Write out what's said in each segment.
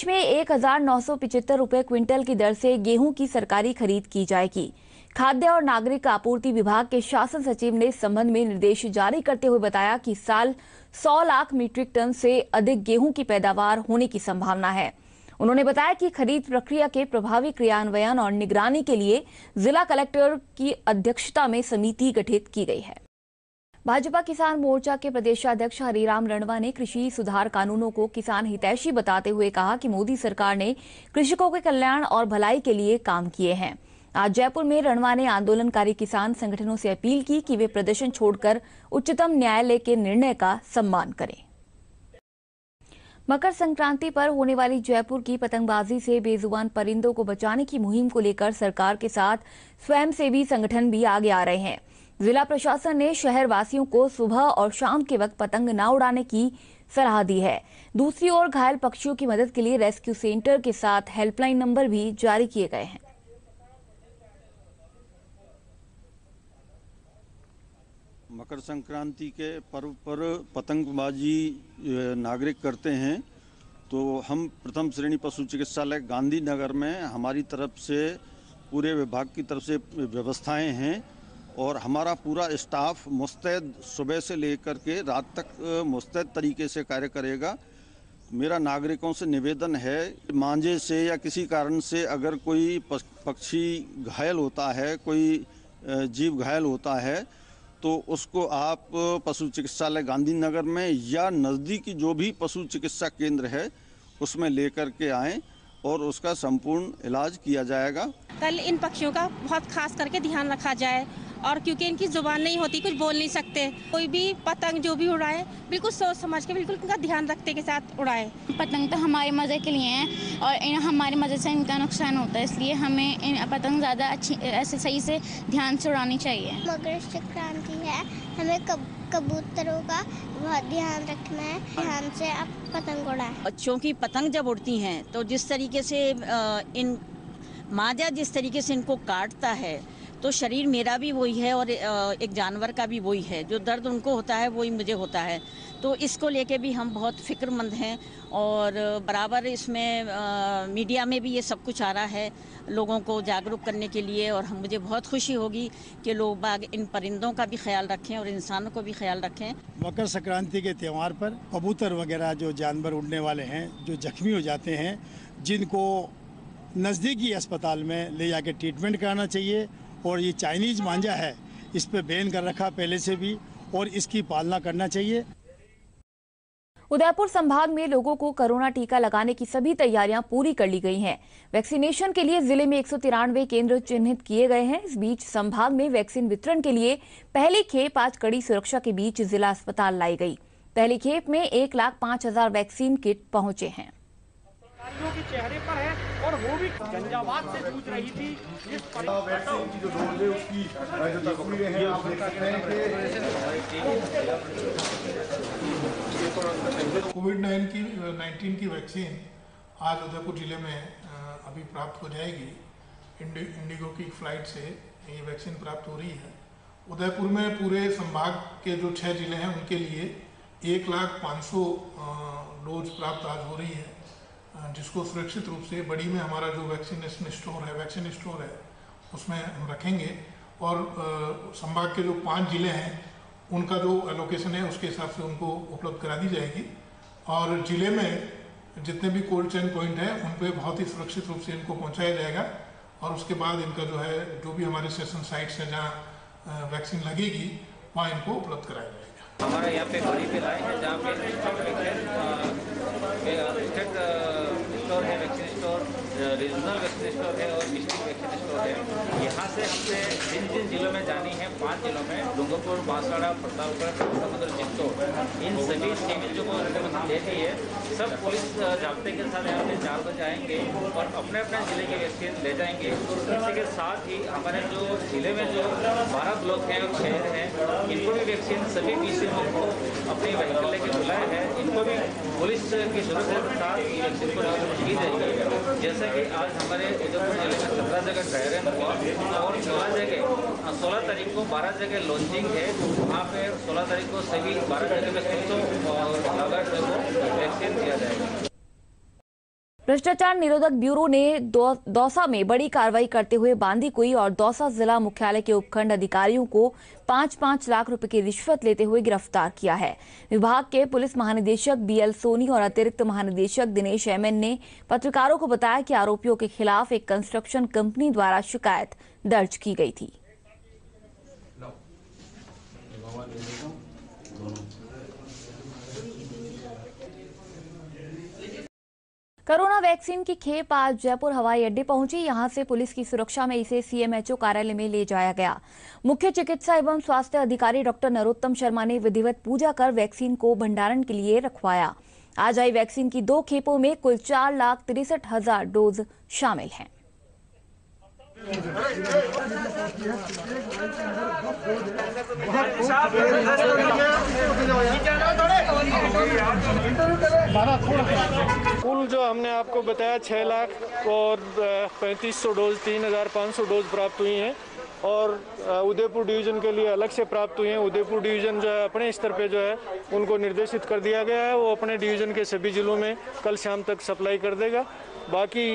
प्रदेश में 1975 रुपए क्विंटल की दर से गेहूं की सरकारी खरीद की जाएगी। खाद्य और नागरिक आपूर्ति विभाग के शासन सचिव ने इस संबंध में निर्देश जारी करते हुए बताया कि इस साल 100 लाख मीट्रिक टन से अधिक गेहूं की पैदावार होने की संभावना है। उन्होंने बताया कि खरीद प्रक्रिया के प्रभावी क्रियान्वयन और निगरानी के लिए जिला कलेक्टर की अध्यक्षता में समिति गठित की गई है। भाजपा किसान मोर्चा के प्रदेशाध्यक्ष हरिराम रणवा ने कृषि सुधार कानूनों को किसान हितैषी बताते हुए कहा कि मोदी सरकार ने कृषकों के कल्याण और भलाई के लिए काम किए हैं। आज जयपुर में रणवा ने आंदोलनकारी किसान संगठनों से अपील की कि वे प्रदर्शन छोड़कर उच्चतम न्यायालय के निर्णय का सम्मान करें। मकर संक्रांति पर होने वाली जयपुर की पतंगबाजी से बेजुबान परिंदों को बचाने की मुहिम को लेकर सरकार के साथ स्वयंसेवी संगठन भी आगे आ रहे हैं। जिला प्रशासन ने शहर वासियों को सुबह और शाम के वक्त पतंग न उड़ाने की सलाह दी है। दूसरी ओर घायल पक्षियों की मदद के लिए रेस्क्यू सेंटर के साथ हेल्पलाइन नंबर भी जारी किए गए हैं। मकर संक्रांति के पर्व पर पतंगबाजी नागरिक करते हैं, तो हम प्रथम श्रेणी पशु चिकित्सालय गांधीनगर में हमारी तरफ से पूरे विभाग की तरफ से व्यवस्थाएं हैं और हमारा पूरा स्टाफ मुस्तैद सुबह से लेकर के रात तक मुस्तैद तरीके से कार्य करेगा। मेरा नागरिकों से निवेदन है, मांझे से या किसी कारण से अगर कोई पक्षी घायल होता है, कोई जीव घायल होता है, तो उसको आप पशु चिकित्सालय गांधीनगर में या नज़दीकी जो भी पशु चिकित्सा केंद्र है उसमें लेकर के आएँ और उसका संपूर्ण इलाज किया जाएगा। कल इन पक्षियों का बहुत खास करके ध्यान रखा जाए और क्योंकि इनकी जुबान नहीं होती, कुछ बोल नहीं सकते, कोई भी पतंग जो भी उड़ाए बिल्कुल सोच समझ के, बिल्कुल इनका ध्यान रखते के साथ उड़ाए। पतंग तो हमारे मज़े के लिए हैं और हमारे मज़े से इनका नुकसान होता है, इसलिए हमें इन पतंग ज़्यादा अच्छी ऐसे सही से ध्यान से उड़ानी चाहिए। मकर संक्रांति है, हमें कबूतरों का बहुत ध्यान रखना है, ध्यान से आप पतंग उड़ाएं। बच्चों की पतंग जब उड़ती हैं तो जिस तरीके से इन माजा जिस तरीके से इनको काटता है, तो शरीर मेरा भी वही है और एक जानवर का भी वही है। जो दर्द उनको होता है वही मुझे होता है, तो इसको लेके भी हम बहुत फिक्रमंद हैं और बराबर इसमें मीडिया में भी ये सब कुछ आ रहा है लोगों को जागरूक करने के लिए। और मुझे बहुत खुशी होगी कि लोग बाग इन परिंदों का भी ख्याल रखें और इंसानों को भी ख्याल रखें। मकर संक्रांति के त्यौहार पर कबूतर वगैरह जो जानवर उड़ने वाले हैं, जो जख्मी हो जाते हैं, जिनको नज़दीकी अस्पताल में ले जाके ट्रीटमेंट कराना चाहिए। और ये चाइनीज मांझा है, इस पे बैन कर रखा पहले से भी और इसकी पालना करना चाहिए। उदयपुर संभाग में लोगों को कोरोना टीका लगाने की सभी तैयारियां पूरी कर ली गई हैं। वैक्सीनेशन के लिए जिले में 193 केंद्र चिन्हित किए गए हैं। इस बीच संभाग में वैक्सीन वितरण के लिए पहली खेप आज कड़ी सुरक्षा के बीच जिला अस्पताल लाई गई। पहली खेप में 1,05,000 वैक्सीन किट पहुंचे हैं। के चेहरे पर है और वो भी झंझावात से जूझ रही थी। वैक्सीन की जो डोज है उसकी जो तस्वीरें हैं आप देख सकते हैं कि कोविड-19 की वैक्सीन आज उदयपुर जिले में अभी प्राप्त हो जाएगी। इंडिगो की फ्लाइट से ये वैक्सीन प्राप्त हो रही है। उदयपुर में पूरे संभाग के जो 6 जिले हैं उनके लिए 1,05,000 डोज प्राप्त आज हो रही है, जिसको सुरक्षित रूप से बड़ी में हमारा जो वैक्सीन स्टोर है उसमें हम रखेंगे। और संभाग के जो 5 जिले हैं उनका जो एलोकेशन है उसके हिसाब से उनको उपलब्ध करा दी जाएगी। और जिले में जितने भी कोल्ड चेन पॉइंट हैं उन पे बहुत ही सुरक्षित रूप से इनको पहुंचाया जाएगा। और उसके बाद इनका जो है जो भी हमारे सेशन साइट्स हैं जहाँ वैक्सीन लगेगी वहाँ इनको उपलब्ध कराया जाएगा। हमारा यहाँ पे बड़ी पे लाइन है जहाँ पे स्टेट स्टोर है, vaccine store, regional vaccine store है और डिस्ट्रिक्ट वैक्सीन स्टोर है। यहाँ से हमसे जिन जिलों में जानी है, 5 जिलों में डूंगरपुर, बांसवाड़ा, प्रतापगढ़, समुद्र, चित्तौड़, इन सभी सीमितों को रिकमेंडेशन दे दी है। सब पुलिस जाब्ते के साथ यहाँ पे 4 बजे आएंगे और अपने अपने जिले की वैक्सीन ले जाएंगे। इसी के साथ ही हमारे जो जिले में जो 12 ब्लॉक हैं और शहर हैं, इनको भी वैक्सीन सभी PCO को अपनी व्हीकल लेके बुलाए हैं। इनको भी पुलिस की सुरक्षा के साथ वैक्सीन को की जाएगी। जैसे कि आज हमारे उदयपुर जिले में 17 जगह ड्राई रन हुआ और 16 तारीख को 12 जगह लॉन्चिंग है। वहाँ पे 16 तारीख को सभी 12 जगह में 300 और लाभार्थियों को वैक्सीन दिया जाएगा। भ्रष्टाचार निरोधक ब्यूरो ने दौसा में बड़ी कार्रवाई करते हुए बांदीकुई और दौसा जिला मुख्यालय के उपखंड अधिकारियों को 5-5 लाख रुपए की रिश्वत लेते हुए गिरफ्तार किया है। विभाग के पुलिस महानिदेशक BL सोनी और अतिरिक्त महानिदेशक दिनेश MN ने पत्रकारों को बताया कि आरोपियों के खिलाफ एक कंस्ट्रक्शन कंपनी द्वारा शिकायत दर्ज की गई थी। कोरोना वैक्सीन की खेप आज जयपुर हवाई अड्डे पहुंची। यहां से पुलिस की सुरक्षा में इसे CMHO कार्यालय में ले जाया गया। मुख्य चिकित्सा एवं स्वास्थ्य अधिकारी डॉक्टर नरोत्तम शर्मा ने विधिवत पूजा कर वैक्सीन को भंडारण के लिए रखवाया। आज आई वैक्सीन की 2 खेपों में कुल 4,63,000 डोज शामिल हैं। कुल जो हमने आपको बताया 6 लाख और 3500 डोज 3,500 डोज प्राप्त हुई हैं और उदयपुर डिवीजन के लिए अलग से प्राप्त हुई हैं। उदयपुर डिवीजन जो है अपने स्तर पे जो है उनको निर्देशित कर दिया गया है, वो अपने डिवीजन के सभी जिलों में कल शाम तक सप्लाई कर देगा। बाकी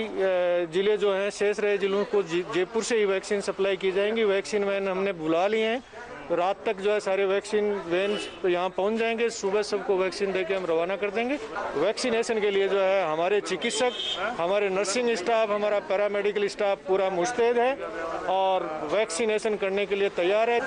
जिले जो हैं शेष रहे जिलों को जयपुर से ही वैक्सीन सप्लाई की जाएंगी। वैक्सीन वैन हमने बुला लिए हैं, रात तक जो है सारे वैक्सीन वैन यहाँ पहुँच जाएंगे। सुबह सबको वैक्सीन देके हम रवाना कर देंगे। वैक्सीनेशन के लिए जो है हमारे चिकित्सक, हमारे नर्सिंग स्टाफ, हमारा पैरामेडिकल स्टाफ पूरा मुस्तैद है और वैक्सीनेशन करने के लिए तैयार है।